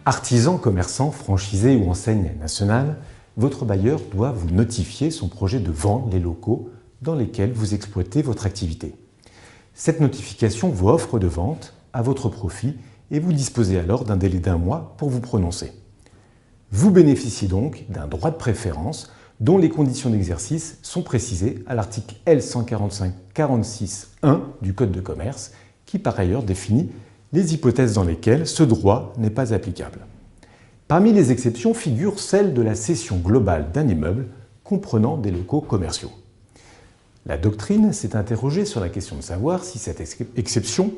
Artisan, commerçant, franchisé ou enseigne nationale, votre bailleur doit vous notifier son projet de vendre les locaux dans lesquels vous exploitez votre activité. Cette notification vous offre de vente à votre profit et vous disposez alors d'un délai d'1 mois pour vous prononcer. Vous bénéficiez donc d'un droit de préférence dont les conditions d'exercice sont précisées à l'article L145-46-1 du Code de commerce qui par ailleurs définit les hypothèses dans lesquelles ce droit n'est pas applicable. Parmi les exceptions figure celle de la cession globale d'un immeuble comprenant des locaux commerciaux. La doctrine s'est interrogée sur la question de savoir si cette exception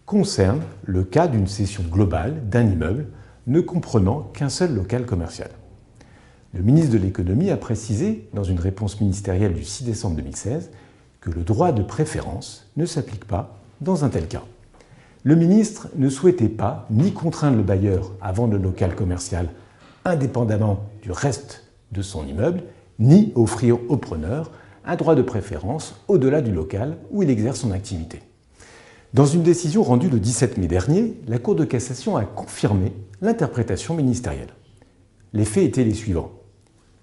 concerne le cas d'une cession globale d'un immeuble ne comprenant qu'un seul local commercial. Le ministre de l'Économie a précisé, dans une réponse ministérielle du 6 décembre 2016, que le droit de préférence ne s'applique pas dans un tel cas. Le ministre ne souhaitait pas ni contraindre le bailleur à vendre le local commercial indépendamment du reste de son immeuble, ni offrir au preneur un droit de préférence au-delà du local où il exerce son activité. Dans une décision rendue le 17 mai dernier, la Cour de cassation a confirmé l'interprétation ministérielle. Les faits étaient les suivants.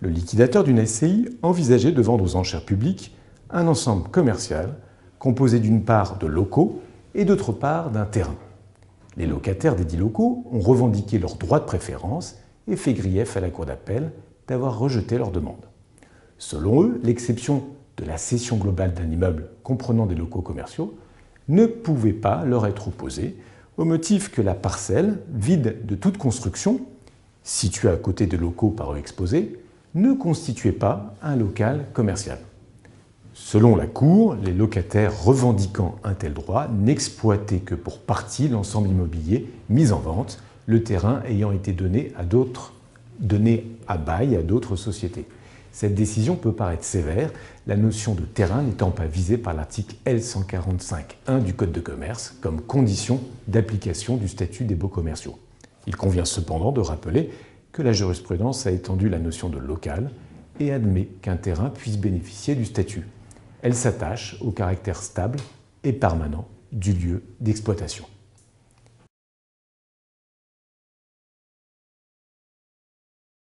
Le liquidateur d'une SCI envisageait de vendre aux enchères publiques un ensemble commercial composé d'une part de locaux et d'autre part d'un terrain. Les locataires des dits locaux ont revendiqué leur droit de préférence et fait grief à la Cour d'appel d'avoir rejeté leur demande. Selon eux, l'exception de la cession globale d'un immeuble comprenant des locaux commerciaux ne pouvait pas leur être opposée au motif que la parcelle, vide de toute construction, située à côté des locaux par eux exposés, ne constituait pas un local commercial. Selon la Cour, les locataires revendiquant un tel droit n'exploitaient que pour partie l'ensemble immobilier mis en vente, le terrain ayant été donné à bail à d'autres sociétés. Cette décision peut paraître sévère, la notion de terrain n'étant pas visée par l'article L145-1 du Code de commerce comme condition d'application du statut des baux commerciaux. Il convient cependant de rappeler que la jurisprudence a étendu la notion de local et admet qu'un terrain puisse bénéficier du statut. Elle s'attache au caractère stable et permanent du lieu d'exploitation.